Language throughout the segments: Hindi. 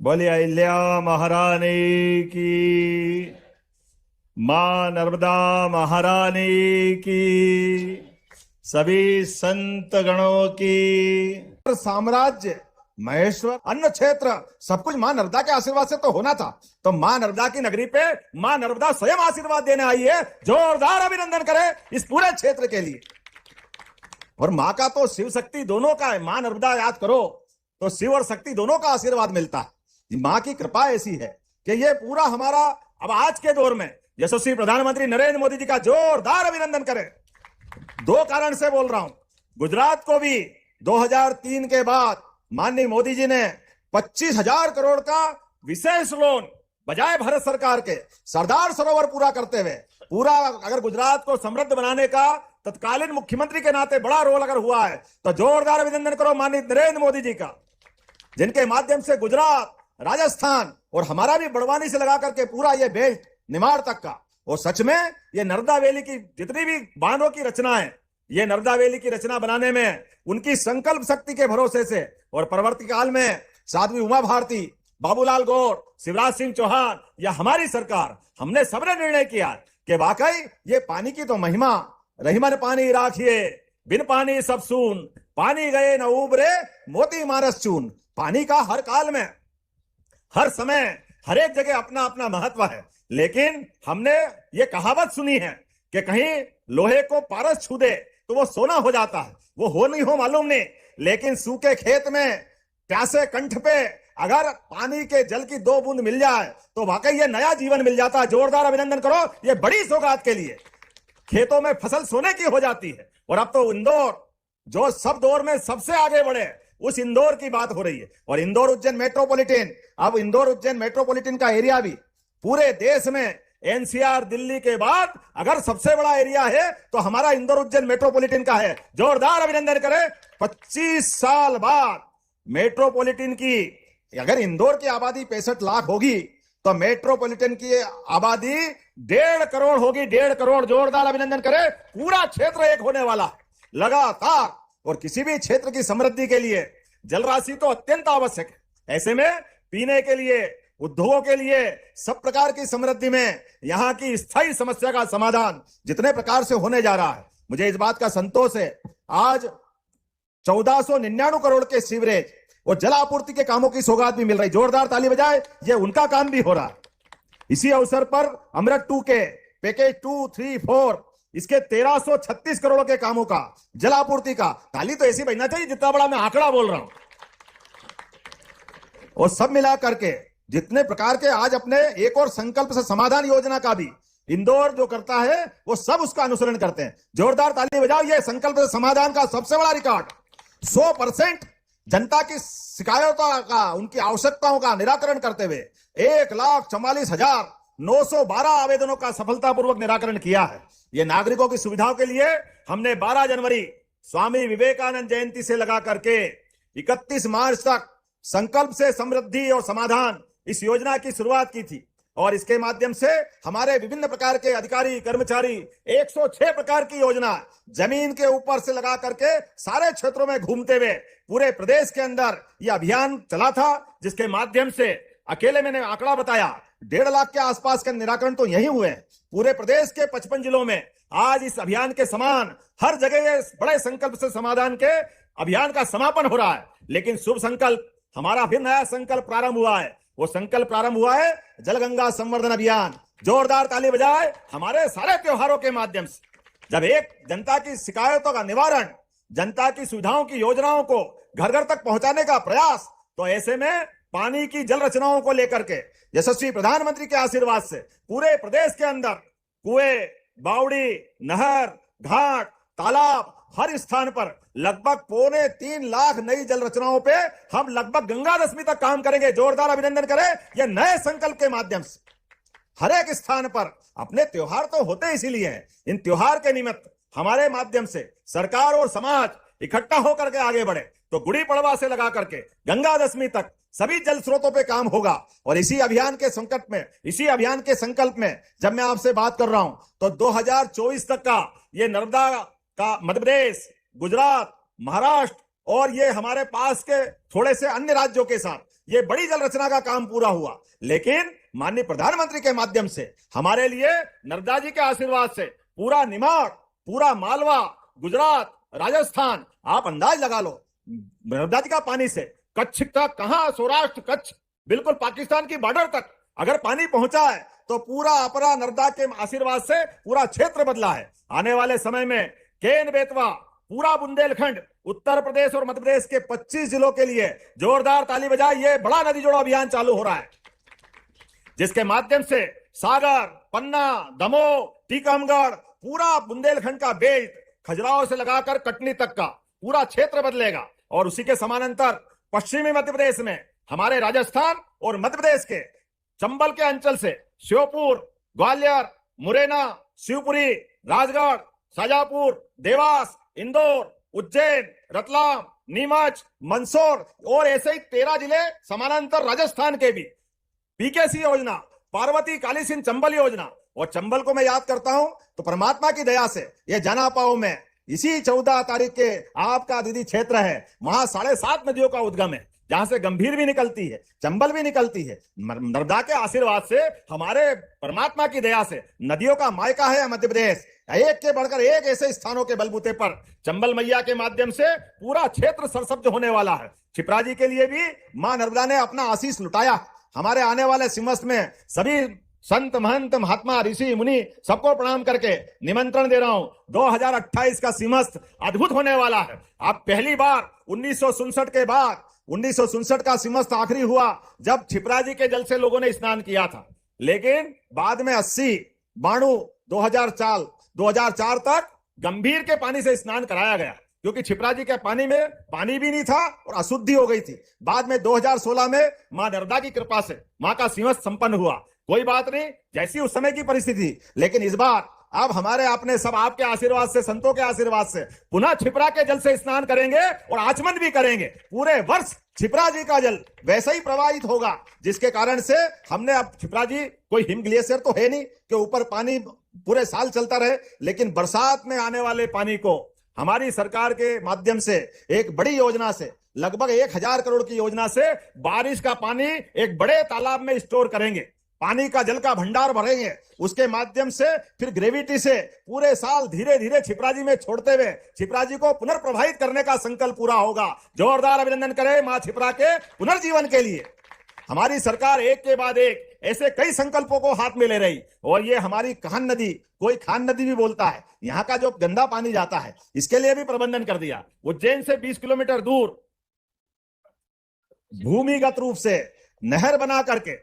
बोले अहिल्या महारानी की, मां नर्मदा महारानी की, सभी संत गणों की। साम्राज्य, महेश्वर, अन्न क्षेत्र, सब कुछ मां नर्मदा के आशीर्वाद से तो होना था। तो मां नर्मदा की नगरी पे मां नर्मदा स्वयं आशीर्वाद देने आई है। जोरदार अभिनंदन करें इस पूरे क्षेत्र के लिए। और मां का तो शिव शक्ति दोनों का है। मां नर्मदा याद करो तो शिव और शक्ति दोनों का आशीर्वाद मिलता है। मां की कृपा ऐसी है कि ये पूरा हमारा अब आज के दौर में यशस्वी प्रधानमंत्री नरेंद्र मोदी जी का जोरदार अभिनंदन करें। दो कारण से बोल रहा हूं। गुजरात को भी 2003 के बाद माननीय मोदी जी ने 25,000 करोड़ का विशेष लोन बजाय भारत सरकार के सरदार सरोवर पूरा करते हुए पूरा अगर गुजरात को समृद्ध बनाने का तत्कालीन मुख्यमंत्री के नाते बड़ा रोल अगर हुआ है तो जोरदार अभिनंदन करो माननीय नरेंद्र मोदी जी का, जिनके माध्यम से गुजरात, राजस्थान और हमारा भी बड़वानी से लगा करके पूरा ये बेल्ट निमाड़ तक का। और सच में ये नर्मदा वैली की जितनी भी बांधों की रचना है, ये नर्मदा वैली की रचना बनाने में उनकी संकल्प शक्ति के भरोसे से और परवर्ती काल में साध्वी उमा भारती, बाबूलाल गौर, शिवराज सिंह चौहान या हमारी सरकार, हमने सबने निर्णय किया कि वाकई ये पानी की तो महिमा, रहीमन पानी राखिए बिन पानी सब सून, पानी गए न उबरे मोती मारस चून। पानी का हर काल में, हर समय, हर एक जगह अपना अपना महत्व है। लेकिन हमने ये कहावत सुनी है कि कहीं लोहे को पारस छू दे तो वो सोना हो जाता है। वो हो नहीं हो मालूम नहीं, लेकिन सूखे खेत में प्यासे कंठ पे अगर पानी के जल की 2 बूंद मिल जाए तो वाकई ये नया जीवन मिल जाता है। जोरदार अभिनंदन करो ये बड़ी सौगात के लिए। खेतों में फसल सोने की हो जाती है। और अब तो इंदौर जो सब दौर में सबसे आगे बढ़े, उस इंदौर की बात हो रही है। और इंदौर उज्जैन मेट्रोपॉलिटन, अब इंदौर उज्जैन मेट्रोपॉलिटन का एरिया भी पूरे देश में एनसीआर दिल्ली के बाद अगर सबसे बड़ा एरिया है तो हमारा इंदौर उज्जैन मेट्रोपॉलिटन का है। जोरदार अभिनंदन करें। 25 साल बाद मेट्रोपॉलिटन की, अगर इंदौर की आबादी 65 लाख होगी तो मेट्रोपॉलिटन की आबादी 1.5 करोड़ होगी। 1.5 करोड़। जोरदार अभिनंदन करें। पूरा क्षेत्र एक होने वाला है लगातार। और किसी भी क्षेत्र की समृद्धि के लिए जल राशि तो अत्यंत आवश्यक है। ऐसे में पीने के लिए, उद्योगों के लिए, सब प्रकार की समृद्धि में यहां की स्थायी समस्या का समाधान जितने प्रकार से होने जा रहा है, मुझे इस बात का संतोष है। आज 1499 करोड़ के सीवरेज और जल आपूर्ति के कामों की सौगात भी मिल रही। जोरदार ताली बजाए, ये उनका काम भी हो रहा है। इसी अवसर पर अमृत 2 के पैकेज 2, 3, 4 इसके 1336 करोड़ के कामों का, जल आपूर्ति का, ताली तो ऐसी बजना चाहिए जितना बड़ा मैं आंकड़ा बोल रहा हूं। और सब मिला करके जितने प्रकार के आज अपने एक और संकल्प से समाधान योजना का भी इंदौर जो करता है वो सब उसका अनुसरण करते हैं। जोरदार ताली बजाओ। ये संकल्प से समाधान का सबसे बड़ा रिकॉर्ड। 100% जनता की शिकायतों का, उनकी आवश्यकताओं का निराकरण करते हुए 1,44,912 आवेदनों का सफलतापूर्वक निराकरण किया है। ये नागरिकों की सुविधाओं के लिए हमने 12 जनवरी स्वामी विवेकानंद जयंती से लगा करके 31 मार्च तक संकल्प से समृद्धि और समाधान इस योजना की शुरुआत की थी। और इसके माध्यम से हमारे विभिन्न प्रकार के अधिकारी, कर्मचारी 106 प्रकार की योजना जमीन के ऊपर से लगा करके सारे क्षेत्रों में घूमते हुए पूरे प्रदेश के अंदर यह अभियान चला था, जिसके माध्यम से अकेले मैंने आंकड़ा बताया 1.5 लाख के आसपास के निराकरण तो यही हुए। पूरे प्रदेश के 55 जिलों में आज इस अभियान के समान हर जगह बड़े संकल्प से समाधान के अभियान का समापन हो रहा है। लेकिन शुभ संकल्प, हमारा फिर नया संकल्प प्रारंभ हुआ है। वो संकल्प प्रारंभ हुआ है जलगंगा संवर्धन अभियान। जोरदार ताली बजाए। हमारे सारे त्योहारों के माध्यम से जब एक जनता की शिकायतों का निवारण, जनता की सुविधाओं की योजनाओं को घर घर तक पहुंचाने का प्रयास, तो ऐसे में पानी की जल रचनाओं को लेकर के यशस्वी प्रधानमंत्री के आशीर्वाद से पूरे प्रदेश के अंदर कुएं, बावड़ी, नहर, घाट, तालाब, हर स्थान पर लगभग 2.25 लाख नई जल रचनाओं पे हम लगभग गंगा दशमी तक काम करेंगे। जोरदार अभिनंदन करें। यह नए संकल्प के माध्यम से हर एक स्थान पर अपने त्योहार तो होते इसीलिए हैं। इन त्योहार के निमित्त हमारे माध्यम से सरकार और समाज इकट्ठा होकर के आगे बढ़े तो गुड़ी पड़वा से लगा करके गंगा दशमी तक सभी जल स्रोतों पे काम होगा। और इसी अभियान के संकट में, इसी अभियान के संकल्प में जब मैं आपसे बात कर रहा हूं तो 2024 तक का ये नर्मदा का मध्य प्रदेश, गुजरात, महाराष्ट्र और ये हमारे पास के थोड़े से अन्य राज्यों के साथ ये बड़ी जल रचना का काम पूरा हुआ। लेकिन माननीय प्रधानमंत्री के माध्यम से हमारे लिए नर्मदा जी के आशीर्वाद से पूरा निमाड़, पूरा मालवा, गुजरात, राजस्थान, आप अंदाज लगा लो नर्मदा जी का पानी से कच्छ तक, कहां सौराष्ट्र कच्छ, बिल्कुल पाकिस्तान की बॉर्डर तक अगर पानी पहुंचा है तो पूरा अपरा नर्मदा के आशीर्वाद से पूरा क्षेत्र बदला है। आने वाले समय में केन बेतवा, पूरा बुंदेलखंड, उत्तर प्रदेश और मध्य प्रदेश के 25 जिलों के लिए जोरदार ताली बजाए, ये बड़ा नदी जोड़ो अभियान चालू हो रहा है, जिसके माध्यम से सागर, पन्ना, दमोह, टीकमगढ़, पूरा बुंदेलखंड का बेल्ट खजुराहो से लगाकर कटनी तक का पूरा क्षेत्र बदलेगा। और उसी के समानांतर पश्चिमी मध्य प्रदेश में हमारे राजस्थान और मध्य प्रदेश के चंबल के अंचल से श्योपुर, ग्वालियर, मुरैना, शिवपुरी, राजगढ़, शाजापुर, देवास, इंदौर, उज्जैन, रतलाम, नीमच, मंदसौर और ऐसे ही 13 जिले समानांतर राजस्थान के भी पीकेसी योजना, पार्वती काली सिंह चंबल योजना। और चंबल को मैं याद करता हूं तो परमात्मा की दया से ये जनापाओ में इसी 14 तारीख के आपका दीदी क्षेत्र है, वहां 7.5 नदियों का उद्गम है, जहां से गंभीर भी निकलती है, चंबल भी निकलती है। नर्मदा के आशीर्वाद से, हमारे परमात्मा की दया से नदियों का मायका है मध्य प्रदेश। एक के बढ़कर एक ऐसे स्थानों के बलबूते पर चंबल मैया के माध्यम से पूरा क्षेत्र सरसब्ज होने वाला है। क्षिप्रा जी के लिए भी मां नर्मदा ने अपना आशीष लुटाया। हमारे आने वाले सिमस्त में सभी संत, महंत, महात्मा, ऋषि, मुनि सबको प्रणाम करके निमंत्रण दे रहा हूं। 2028 का सिमस्त अद्भुत होने वाला है। अब पहली बार 1967 के बाद 1967 का सिमस्त आखिरी हुआ जब क्षिप्रा जी के जल से लोगों ने स्नान किया था, लेकिन बाद में 80, 92, 2004 तक गंभीर के पानी से स्नान कराया गया, क्योंकि क्षिप्रा जी के पानी में पानी भी नहीं था और अशुद्धि हो गई थी। बाद में 2016 में मां नर्मदा की कृपा से मां का सिमस्त संपन्न हुआ। कोई बात नहीं, जैसी उस समय की परिस्थिति, लेकिन इस बार अब हमारे आपने सब आपके आशीर्वाद से, संतों के आशीर्वाद से पुनः क्षिप्रा के जल से स्नान करेंगे और आचमन भी करेंगे। पूरे वर्ष क्षिप्रा जी का जल वैसे ही प्रवाहित होगा, जिसके कारण से हमने अब क्षिप्रा जी, कोई हिम ग्लेशियर तो है नहीं कि ऊपर पानी पूरे साल चलता रहे, लेकिन बरसात में आने वाले पानी को हमारी सरकार के माध्यम से एक बड़ी योजना से, लगभग 1000 करोड़ की योजना से बारिश का पानी एक बड़े तालाब में स्टोर करेंगे, पानी का जल का भंडार भरेंगे। उसके माध्यम से फिर ग्रेविटी से पूरे साल धीरे धीरे क्षिप्रा जी में छोड़ते हुए क्षिप्रा जी को पुनर्प्रवाहित करने का संकल्प पूरा होगा। जोरदार अभिनंदन करें मां क्षिप्रा के पुनर्जीवन के लिए। हमारी सरकार एक के बाद एक ऐसे कई संकल्पों को हाथ में ले रही, और ये हमारी कान नदी, कोई खान नदी भी बोलता है, यहाँ का जो गंदा पानी जाता है, इसके लिए भी प्रबंधन कर दिया। उज्जैन से 20 किलोमीटर दूर भूमिगत रूप से नहर बना करके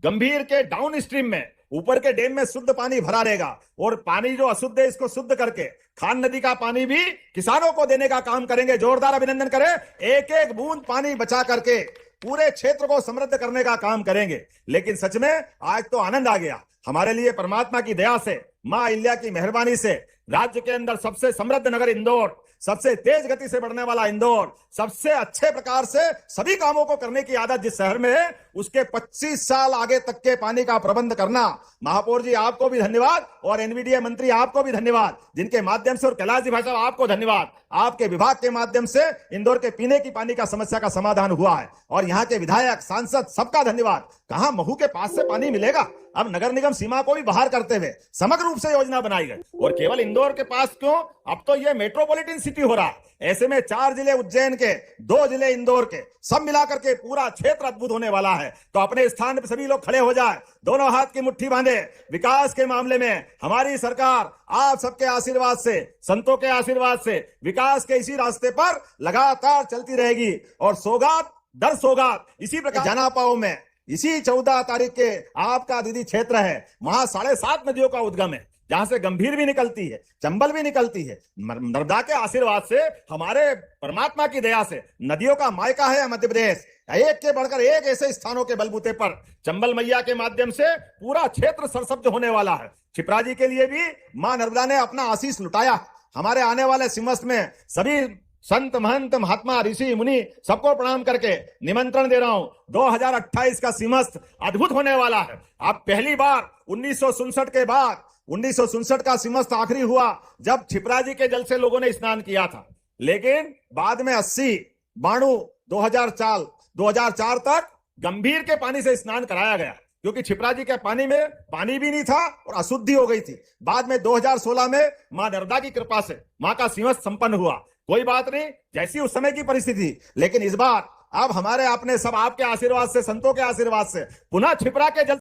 गंभीर के डाउन स्ट्रीम में, ऊपर के डैम में शुद्ध पानी भरा रहेगा, और पानी जो अशुद्ध है इसको शुद्ध करके खान नदी का पानी भी किसानों को देने का काम करेंगे। जोरदार अभिनंदन करें। एक एक बूंद पानी बचा करके पूरे क्षेत्र को समृद्ध करने का काम करेंगे। लेकिन सच में आज तो आनंद आ गया हमारे लिए, परमात्मा की दया से, मां अहिल्या की मेहरबानी से। राज्य के अंदर सबसे समृद्ध नगर इंदौर, सबसे तेज गति से बढ़ने वाला इंदौर, सबसे अच्छे प्रकार से सभी कामों को करने की आदत जिस शहर में है, उसके 25 साल आगे तक के पानी का प्रबंध करना। महापौर जी आपको भी धन्यवाद, और एनवीडीए मंत्री आपको भी धन्यवाद, जिनके माध्यम से, और कैलाश जी भाई साहब आपको धन्यवाद, आपके विभाग के माध्यम से इंदौर के पीने की पानी का समस्या का समाधान हुआ है। और यहाँ के विधायक, सांसद, सबका धन्यवाद। कहां महू के पास से पानी मिलेगा, अब नगर निगम सीमा को भी बाहर करते हुए समग्र रूप से योजना बनाई गई। और केवल इंदौर के पास क्यों, अब तो ये मेट्रोपॉलिटन सिटी हो रहा है। ऐसे में 4 जिले उज्जैन के, 2 जिले इंदौर के, सब मिलाकर के पूरा क्षेत्र अद्भुत होने वाला है। तो अपने स्थान पर सभी लोग खड़े हो जाए, दोनों हाथ की मुट्ठी बांधे। विकास के मामले में हमारी सरकार आप सबके आशीर्वाद से, संतों के आशीर्वाद से विकास के इसी रास्ते पर लगातार चलती रहेगी। और सौगात दर सौगात इसी प्रकार जनापाओ में इसी 14 तारीख के आपका दीदी क्षेत्र है, वहां 7.5 नदियों का उद्गम है, जहां से गंभीर भी निकलती है, चंबल भी निकलती है। नर्मदा के आशीर्वाद से, हमारे परमात्मा की दया से नदियों का मायका है मध्य प्रदेश। एक के बढ़कर एक ऐसे स्थानों के बलबूते पर चंबल मैया के माध्यम से पूरा क्षेत्र सरसब्ज होने वाला है। क्षिप्रा जी के लिए भी मां नर्मदा ने अपना आशीष लुटाया। हमारे आने वाले सिमस्त में सभी संत, महंत, महात्मा, ऋषि, मुनि सबको प्रणाम करके निमंत्रण दे रहा हूं। 2028 का सिमस्त अद्भुत होने वाला है। अब पहली बार 1967 के बाद 1967 का सिमस्त आखिरी हुआ जब क्षिप्रा जी के जल से लोगों ने स्नान किया था, लेकिन बाद में 80, 92, 2004 तक गंभीर के पानी से स्नान कराया गया, क्योंकि छिपरा जी के पानी में पानी भी नहीं था और अशुद्धि हो गई थी। बाद में 2016 में मां नर्मदा की कृपा से मां का सिंहस्थ संपन्न हुआ। कोई बात नहीं, जैसी उस समय की परिस्थिति, लेकिन इस बार अब हमारे आपने सब आपके आशीर्वाद से, संतों के आशीर्वाद से पुनः छिपरा के जल